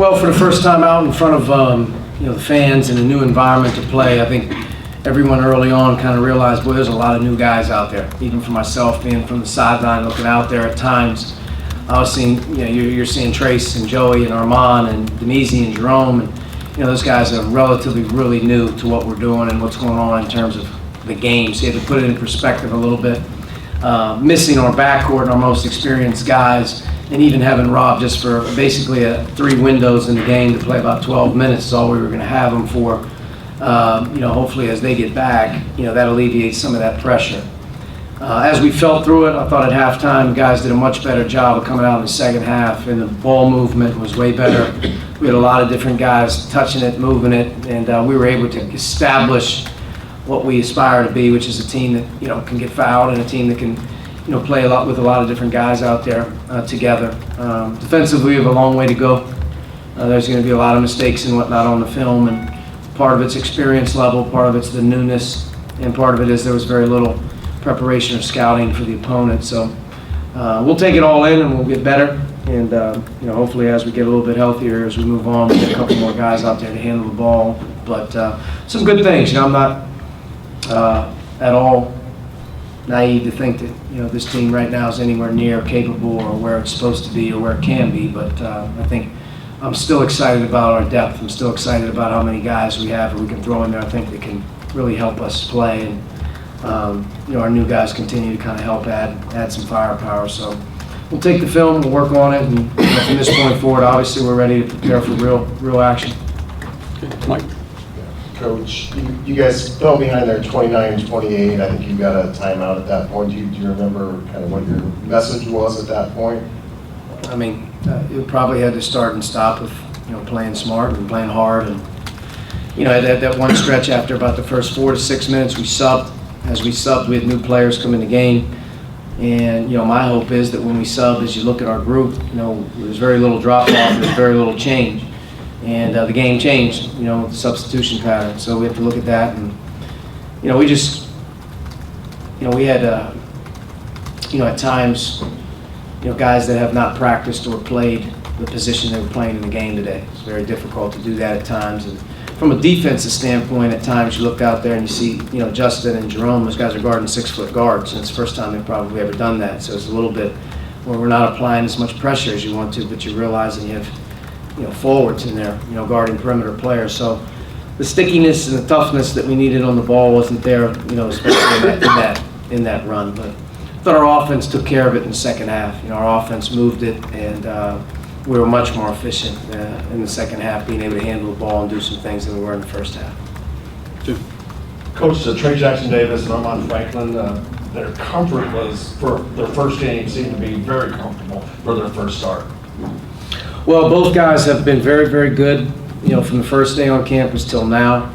Well, for the first time out in front of the fans in a new environment to play, I think everyone early on kind of realized, boy, there's a lot of new guys out there. Even for myself, being from the sideline, looking out there at times, I was seeing, you're seeing Trace and Joey and Armand and Denise and Jerome, and those guys are relatively really new to what we're doing and what's going on in terms of the game. So you have to put it in perspective a little bit. Missing our backcourt and our most experienced guys, and even having Rob just for basically 3 windows in the game to play about 12 minutes is all we were going to have him for. Hopefully as they get back, that alleviates some of that pressure. As we felt through it, I thought at halftime, guys did a much better job of coming out in the second half, and the ball movement was way better. We had a lot of different guys touching it, moving it, and we were able to establish what we aspire to be, which is a team that can get fouled and a team that can play a lot with a lot of different guys out there together. Defensively, we have a long way to go. There's going to be a lot of mistakes and whatnot on the film, and part of it's experience level, part of it's the newness, and part of it is there was very little preparation or scouting for the opponent. So we'll take it all in and we'll get better. And hopefully as we get a little bit healthier as we move on, we'll get a couple more guys out there to handle the ball. But some good things. I'm not at all naive to think that this team right now is anywhere near capable or where it's supposed to be or where it can be, but I think I'm still excited about our depth. I'm still excited about how many guys we have that we can throw in there. I think that can really help us play, and our new guys continue to kind of help add some firepower. So we'll take the film, we'll work on it, and from this point forward, obviously we're ready to prepare for real action. Okay. Mike. Coach, you guys fell behind there 29-28. I think you got a timeout at that point. Do you remember kind of what your message was at that point? I mean, you probably had to start and stop with playing smart and playing hard. And that one stretch after about the first 4 to 6 minutes, we subbed. As we subbed, we had new players come in the game. And my hope is that when we sub, as you look at our group, there's very little drop off, there's very little change. And the game changed, with the substitution pattern. So we have to look at that, and we just, we had, at times, guys that have not practiced or played the position they were playing in the game today. It's very difficult to do that at times. And from a defensive standpoint, at times you look out there and you see, Justin and Jerome, those guys are guarding 6-foot guards, and it's the first time they've probably ever done that. So it's a little bit where we're not applying as much pressure as you want to, but you're realizing you have forwards in there, guarding perimeter players. So the stickiness and the toughness that we needed on the ball wasn't there, especially in that run. But I thought our offense took care of it in the second half. Our offense moved it, and we were much more efficient in the second half, being able to handle the ball and do some things than we were in the first half. Jim. Coach, Trey Jackson-Davis and Armand Franklin, their comfort was, for their first game, seemed to be very comfortable for their first start. Well, both guys have been very, very good, from the first day on campus till now.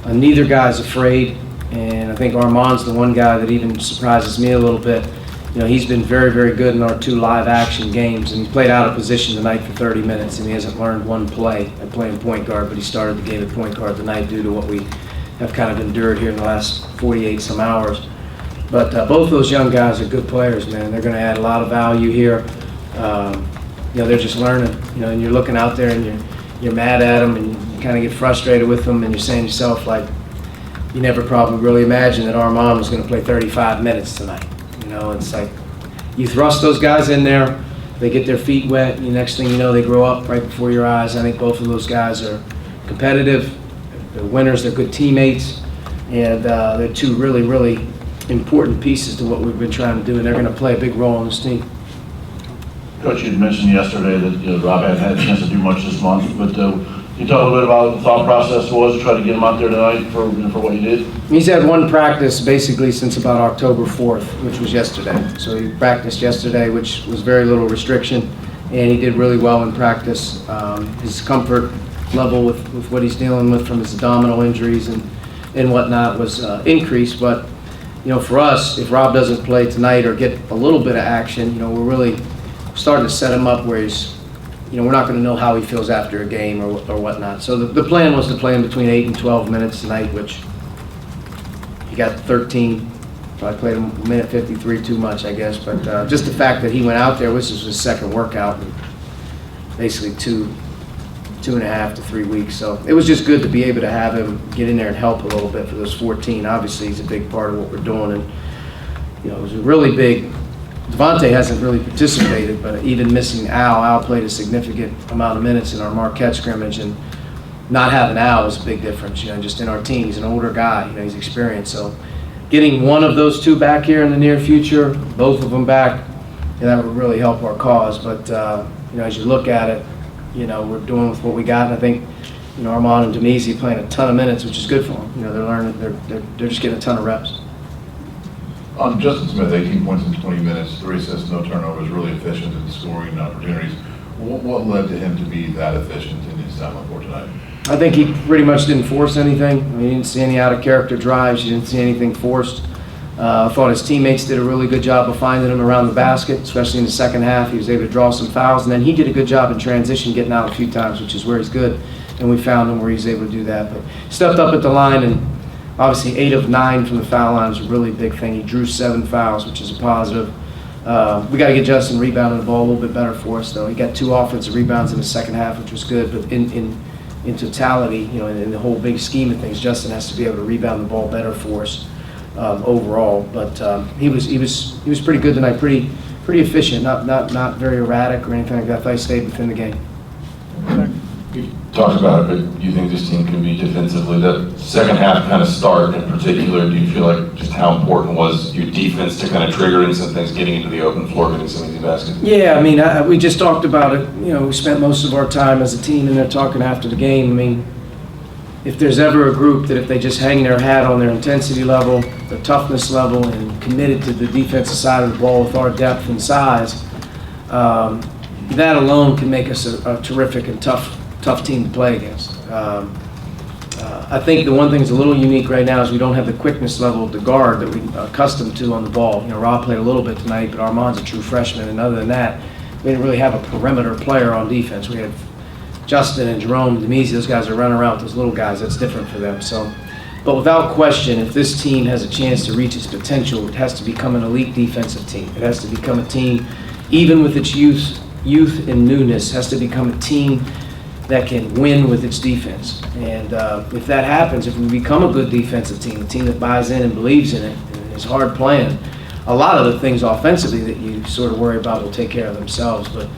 Neither guy's afraid, and I think Armand's the one guy that even surprises me a little bit. He's been very, very good in our 2 live action games, and he played out of position tonight for 30 minutes, and he hasn't learned one play at playing point guard, but he started the game at point guard tonight due to what we have kind of endured here in the last 48 some hours. But both those young guys are good players, man. They're going to add a lot of value here. They're just learning, and you're looking out there and you're mad at them and you kind of get frustrated with them, and you're saying to yourself, like, you never probably really imagined that Armand was going to play 35 minutes tonight. It's like you thrust those guys in there, they get their feet wet, and the next thing you know, they grow up right before your eyes. I think both of those guys are competitive, they're winners, they're good teammates, and they're 2 really, really important pieces to what we've been trying to do, and they're going to play a big role on this team. Coach, you had mentioned yesterday that Rob hadn't had a chance to do much this month, but can you talk a little bit about what the thought process was to try to get him out there tonight for what you did? He's had one practice basically since about October 4th, which was yesterday. So he practiced yesterday, which was very little restriction, and he did really well in practice. His comfort level with what he's dealing with from his abdominal injuries and whatnot was increased, but for us, if Rob doesn't play tonight or get a little bit of action, we're really starting to set him up where he's, we're not going to know how he feels after a game or whatnot. So the plan was to play him between 8 and 12 minutes tonight, which he got 13. Probably played him a minute 53 too much, I guess. But just the fact that he went out there, this was his second workout, and basically 2 2.5 to 3 weeks. So it was just good to be able to have him get in there and help a little bit for those 14. Obviously, he's a big part of what we're doing, and it was a really big. Devontae hasn't really participated, but even missing Al played a significant amount of minutes in our Marquette scrimmage, and not having Al was a big difference. Just in our team, he's an older guy. He's experienced. So getting one of those two back here in the near future, both of them back, that would really help our cause. But as you look at it, we're doing with what we got, and I think Armand and Demezi playing a ton of minutes, which is good for them. They're learning. They're just getting a ton of reps. Justin Smith, 18 points in 20 minutes, 3 assists, no turnovers, really efficient in scoring opportunities. What led to him to be that efficient in his time on court tonight? I think he pretty much didn't force anything. You didn't see any out-of-character drives. You didn't see anything forced. I thought his teammates did a really good job of finding him around the basket, especially in the second half. He was able to draw some fouls, and then he did a good job in transition, getting out a few times, which is where he's good. And we found him where he's able to do that. But stepped up at the line, and obviously 8 of 9 from the foul line was a really big thing. He drew 7 fouls, which is a positive. We got to get Justin rebounding the ball a little bit better for us, though. He got 2 offensive rebounds in the second half, which was good. But in totality, in the whole big scheme of things, Justin has to be able to rebound the ball better for us overall. But he was pretty good tonight, pretty efficient, not very erratic or anything like that. I thought he stayed within the game. You talked about it, but you think this team can be defensively? The second half kind of start in particular, do you feel like just how important was your defense to kind of triggering some things, getting into the open floor, getting some of these baskets? Yeah, we just talked about it. We spent most of our time as a team in there talking after the game. If there's ever a group that if they just hang their hat on their intensity level, their toughness level, and committed to the defensive side of the ball with our depth and size, that alone can make us a terrific and tough team to play against. I think the one thing that's a little unique right now is we don't have the quickness level of the guard that we're accustomed to on the ball. Rob played a little bit tonight, but Armand's a true freshman, and other than that, we didn't really have a perimeter player on defense. We have Justin and Jerome, Demezi, those guys are running around with those little guys. That's different for them. But without question, if this team has a chance to reach its potential, it has to become an elite defensive team. It has to become a team, even with its youth and newness, has to become a team that can win with its defense. And if that happens, if we become a good defensive team, a team that buys in and believes in it and is hard playing, a lot of the things offensively that you sort of worry about will take care of themselves. But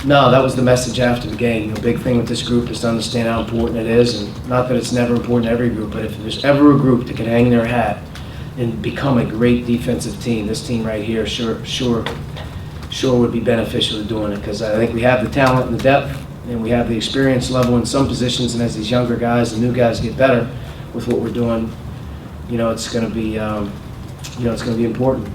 no, that was the message after the game. The big thing with this group is to understand how important it is, and not that it's never important to every group, but if there's ever a group that can hang their hat and become a great defensive team, this team right here sure would be beneficial to doing it, because I think we have the talent and the depth, and we have the experience level in some positions, and as these younger guys and new guys get better with what we're doing, it's going to be it's going to be important.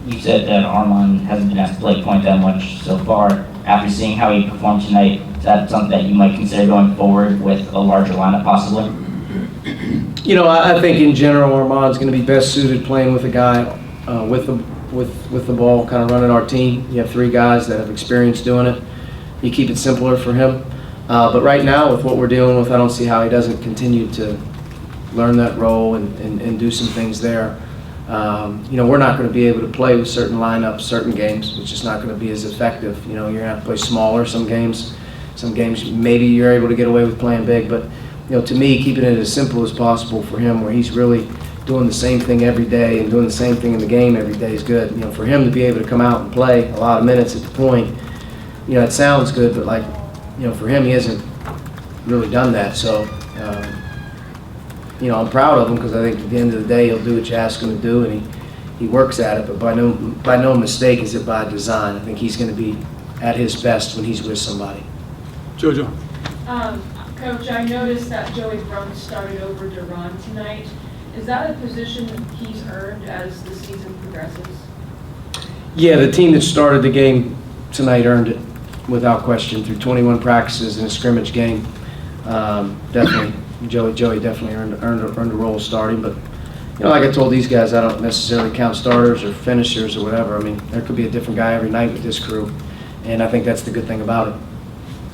You said that Armand hasn't been asked to play point that much so far. After seeing how he performed tonight, is that something that you might consider going forward with a larger lineup possibly? I think in general Armand's going to be best suited playing with a guy with the ball, kind of running our team. You have 3 guys that have experience doing it. You keep it simpler for him. But right now, with what we're dealing with, I don't see how he doesn't continue to learn that role and do some things there. We're not going to be able to play with certain lineups, certain games. It's just not going to be as effective. You're going to have to play smaller some games. Some games maybe you're able to get away with playing big. But, to me, keeping it as simple as possible for him, where he's really doing the same thing every day and doing the same thing in the game every day is good. For him to be able to come out and play a lot of minutes at the point, it sounds good, but for him, he hasn't really done that. So, I'm proud of him, because I think at the end of the day, he'll do what you ask him to do, and he works at it. But by no mistake is it by design. I think he's going to be at his best when he's with somebody. Jojo. Coach, I noticed that Joey Brunk started over Duran tonight. Is that a position he's earned as the season progresses? Yeah, the team that started the game tonight earned it, without question, through 21 practices in a scrimmage game. Definitely, Joey definitely earned a role starting. But like I told these guys, I don't necessarily count starters or finishers or whatever. There could be a different guy every night with this crew, and I think that's the good thing about it.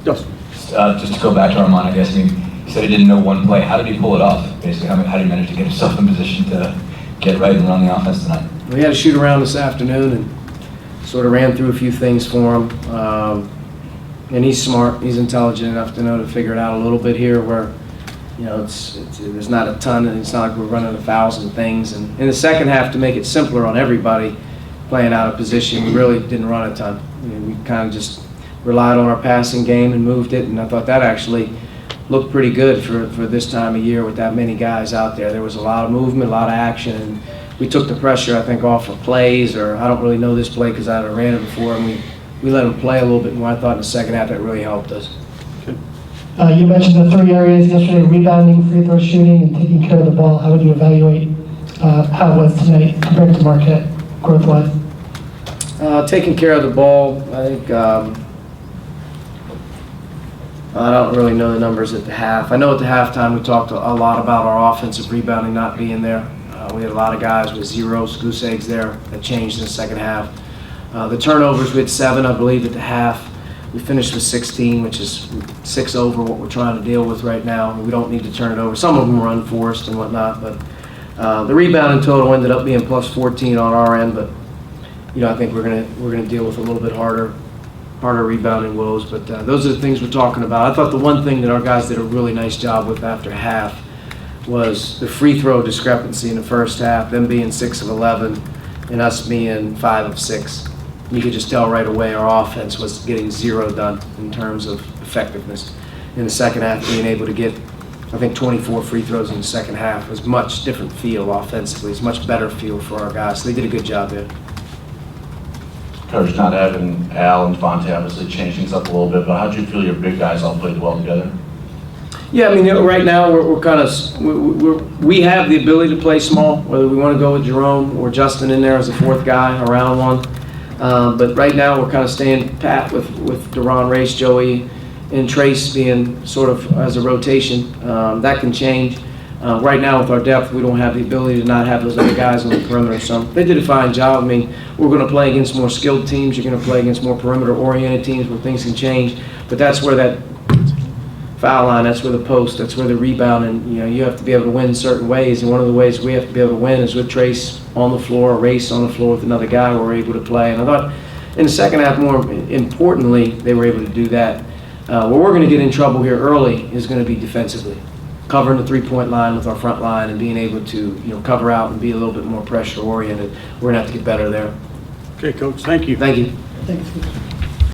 Yes. Just to go back to Armand, I guess, you said he didn't know one play. How did he pull it off? Basically, how did he manage to get himself in position to get right and run the offense tonight? We had a shoot around this afternoon and sort of ran through a few things for him. And he's smart, he's intelligent enough to know to figure it out a little bit here where, you know, there's not a ton, and it's not like we're running 1,000 things. And in the second half, to make it simpler on everybody playing out of position, we really didn't run a ton. We kind of just relied on our passing game and moved it, and I thought that actually looked pretty good for this time of year with that many guys out there. There was a lot of movement, a lot of action, and we took the pressure, I think, off of plays, or I don't really know this play because I ran it before, and we let them play a little bit more. I thought in the second half that really helped us. You mentioned the 3 areas yesterday: rebounding, free throw shooting, and taking care of the ball. How would you evaluate how it was tonight compared to Marquette, growth-wise? Taking care of the ball, I think, I don't really know the numbers at the half. I know at the halftime we talked a lot about our offensive rebounding not being there. We had a lot of guys with zeros, goose eggs there. That changed in the second half. The turnovers, we had 7, I believe, at the half. We finished with 16, which is 6 over what we're trying to deal with right now. We don't need to turn it over. Some of them were unforced and whatnot, but the rebounding total ended up being plus 14 on our end. But you know, I think we're gonna deal with a little bit harder rebounding woes. But those are the things we're talking about. I thought the one thing that our guys did a really nice job with after half was the free throw discrepancy in the first half. Them being 6 of 11, and us being 5 of 6. You could just tell right away our offense was getting 0 done in terms of effectiveness. In the second half, being able to get, I think, 24 free throws in the second half was much different feel offensively. It's much better feel for our guys. So they did a good job there. Coach, not having Al and Fonte obviously changed things up a little bit, but how do you feel your big guys all played well together? Yeah, I mean, right now we're kind of, we have the ability to play small, whether we want to go with Jerome or Justin in there as a 4th guy around one. But right now we're kind of staying pat with Deron, Race, Joey, and Trace being sort of as a rotation. That can change. Right now with our depth, we don't have the ability to not have those other guys on the perimeter. So they did a fine job. I mean, we're going to play against more skilled teams. You're going to play against more perimeter-oriented teams where things can change. But that's where that foul line, that's where the post, that's where the rebound, and you know, you have to be able to win certain ways. And one of the ways we have to be able to win is with Trace on the floor, a Race on the floor with another guy where we're able to play. And I thought in the second half, more importantly, they were able to do that. Where we're going to get in trouble here early is going to be defensively. Covering the 3-point line with our front line and being able to, you know, cover out and be a little bit more pressure oriented. We're going to have to get better there. Okay, Coach, thank you. Thank you. Thanks.